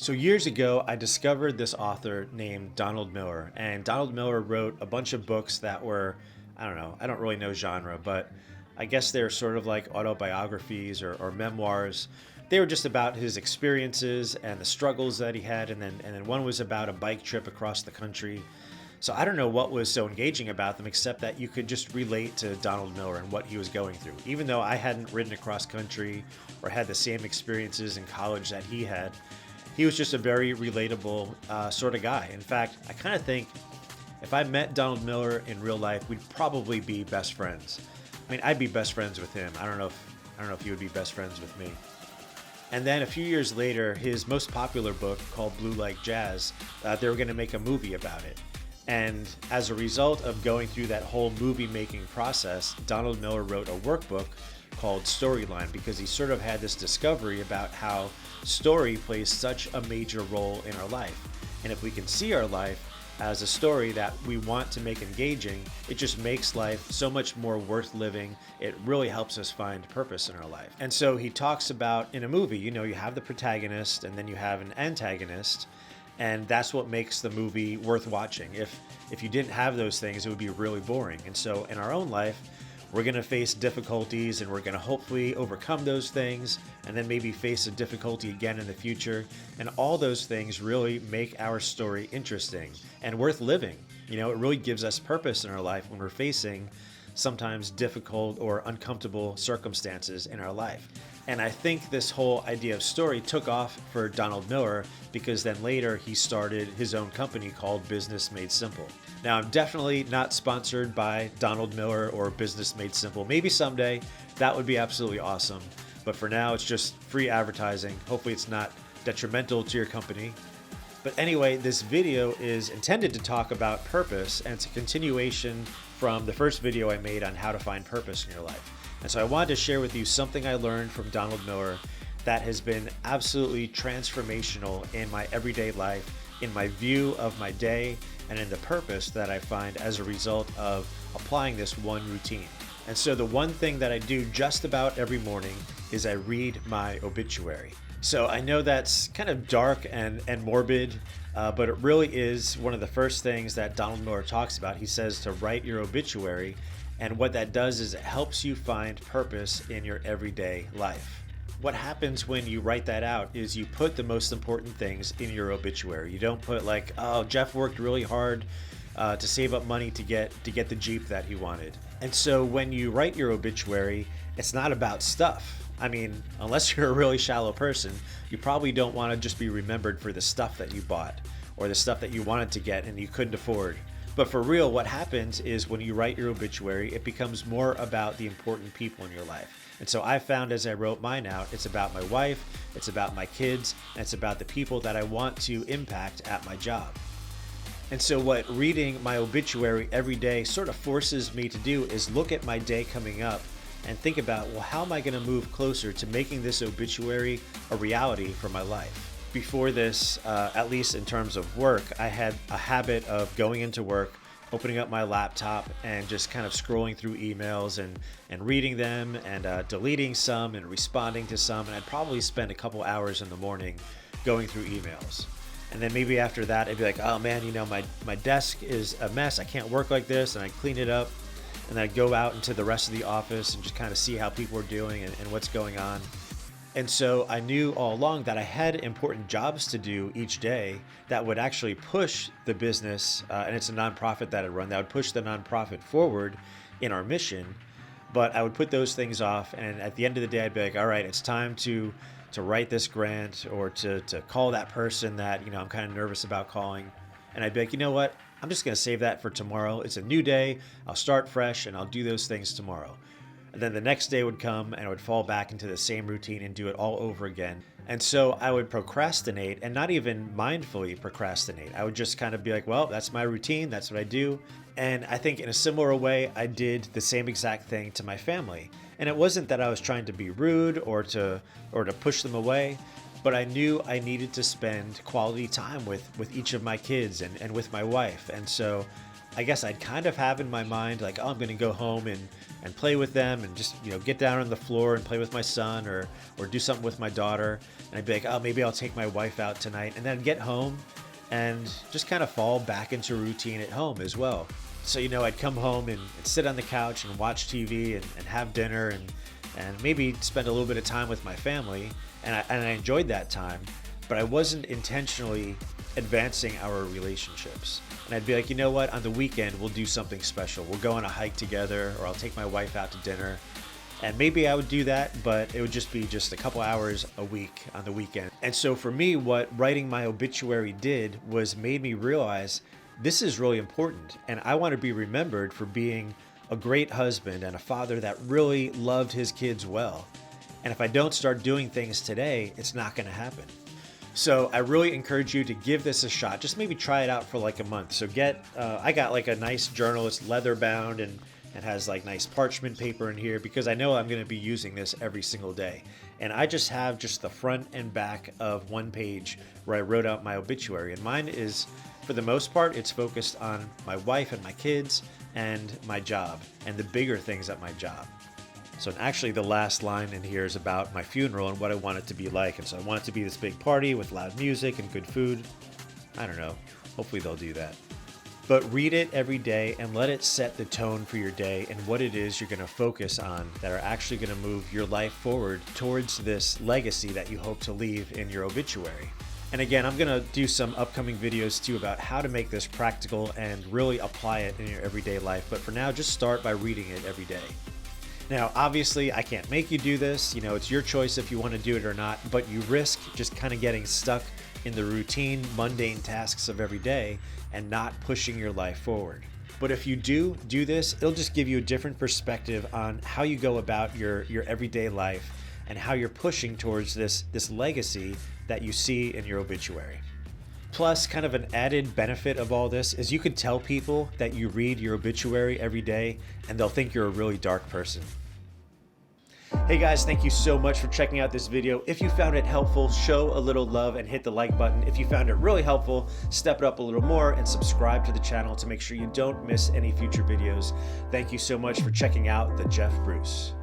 So years ago, I discovered this author named Donald Miller, and Donald Miller wrote a bunch of books that were, I don't know, I don't really know genre, but I guess they're sort of like autobiographies or memoirs. They were just about his experiences and the struggles that he had, and then one was about a bike trip across the country. So I don't know what was so engaging about them, except that you could just relate to Donald Miller and what he was going through. Even though I hadn't ridden across country or had the same experiences in college that he had, he was just a very relatable sort of guy. In fact, I kind of think if I met Donald Miller in real life, we'd probably be best friends. I mean, I'd be best friends with him. I don't know if he would be best friends with me. And then a few years later, his most popular book called Blue Like Jazz, they were going to make a movie about it. And as a result of going through that whole movie making process, Donald Miller wrote a workbook called Storyline, because he sort of had this discovery about how story plays such a major role in our life. And if we can see our life as a story that we want to make engaging, it just makes life so much more worth living. It really helps us find purpose in our life. And so he talks about, in a movie, you have the protagonist and then you have an antagonist, and that's what makes the movie worth watching. If you didn't have those things, it would be really boring. And so in our own life, we're going to face difficulties, and we're going to hopefully overcome those things and then maybe face a difficulty again in the future. And all those things really make our story interesting and worth living. It really gives us purpose in our life when we're facing sometimes difficult or uncomfortable circumstances in our life. And I think this whole idea of story took off for Donald Miller, because then later he started his own company called Business Made Simple. Now, I'm definitely not sponsored by Donald Miller or Business Made Simple. Maybe someday. That would be absolutely awesome. But for now, it's just free advertising. Hopefully it's not detrimental to your company. But anyway, this video is intended to talk about purpose, and it's a continuation from the first video I made on how to find purpose in your life. And so I wanted to share with you something I learned from Donald Miller that has been absolutely transformational in my everyday life, in my view of my day, and in the purpose that I find as a result of applying this one routine. And so the one thing that I do just about every morning is I read my obituary. So I know that's kind of dark and morbid, but it really is one of the first things that Donald Miller talks about. He says to write your obituary, and what that does is it helps you find purpose in your everyday life. What happens when you write that out is you put the most important things in your obituary. You don't put like, oh, Jeff worked really hard to save up money to get the Jeep that he wanted. And so when you write your obituary, it's not about stuff. I mean, unless you're a really shallow person, you probably don't want to just be remembered for the stuff that you bought or the stuff that you wanted to get and you couldn't afford. But for real, what happens is when you write your obituary, it becomes more about the important people in your life. And so I found as I wrote mine out, it's about my wife, it's about my kids, and it's about the people that I want to impact at my job. And so what reading my obituary every day sort of forces me to do is look at my day coming up and think about, well, how am I going to move closer to making this obituary a reality for my life? Before this, at least in terms of work, I had a habit of going into work, opening up my laptop and just kind of scrolling through emails and reading them and deleting some and responding to some. And I'd probably spend a couple hours in the morning going through emails. And then maybe after that, I'd be like, oh man, my desk is a mess. I can't work like this. And I'd clean it up. And then I'd go out into the rest of the office and just kind of see how people are doing and what's going on. And so I knew all along that I had important jobs to do each day that would actually push the business, and it's a nonprofit that I run, that would push the nonprofit forward in our mission. But I would put those things off, and at the end of the day, I'd be like, all right, it's time to to write this grant or to call that person that, I'm kind of nervous about calling. And I'd be like, you know what? I'm just going to save that for tomorrow. It's a new day. I'll start fresh and I'll do those things tomorrow. And then the next day would come and I would fall back into the same routine and do it all over again. And so I would procrastinate, and not even mindfully procrastinate. I would just kind of be like, well, that's my routine. That's what I do. And I think in a similar way, I did the same exact thing to my family. And it wasn't that I was trying to be rude or to push them away, but I knew I needed to spend quality time with each of my kids and with my wife. And so I guess I'd kind of have in my mind like, oh, I'm going to go home and play with them and just, get down on the floor and play with my son or do something with my daughter. And I'd be like, oh, maybe I'll take my wife out tonight. And then get home and just kind of fall back into routine at home as well. So, I'd come home and sit on the couch and watch TV and have dinner and maybe spend a little bit of time with my family. And I enjoyed that time, but I wasn't intentionally advancing our relationships. And I'd be like, you know what, on the weekend, we'll do something special. We'll go on a hike together, or I'll take my wife out to dinner. And maybe I would do that, but it would just be a couple hours a week on the weekend. And so for me, what writing my obituary did was made me realize this is really important. And I want to be remembered for being a great husband and a father that really loved his kids well. And if I don't start doing things today, it's not going to happen. So I really encourage you to give this a shot. Just maybe try it out for like a month. So I got like a nice journal. It's leather bound and has like nice parchment paper in here because I know I'm going to be using this every single day. And I just have the front and back of one page where I wrote out my obituary. And mine is, for the most part, it's focused on my wife and my kids and my job and the bigger things at my job. So actually the last line in here is about my funeral and what I want it to be like. And so I want it to be this big party with loud music and good food. I don't know. Hopefully they'll do that. But read it every day and let it set the tone for your day and what it is you're going to focus on that are actually going to move your life forward towards this legacy that you hope to leave in your obituary. And again, I'm going to do some upcoming videos too about how to make this practical and really apply it in your everyday life. But for now, just start by reading it every day. Now, obviously, I can't make you do this. It's your choice if you want to do it or not, but you risk just kind of getting stuck in the routine, mundane tasks of every day and not pushing your life forward. But if you do this, it'll just give you a different perspective on how you go about your everyday life and how you're pushing towards this legacy that you see in your obituary. Plus, kind of an added benefit of all this is you could tell people that you read your obituary every day and they'll think you're a really dark person. Hey guys, thank you so much for checking out this video. If you found it helpful, show a little love and hit the like button. If you found it really helpful, step it up a little more and subscribe to the channel to make sure you don't miss any future videos. Thank you so much for checking out the Jeff Bruce.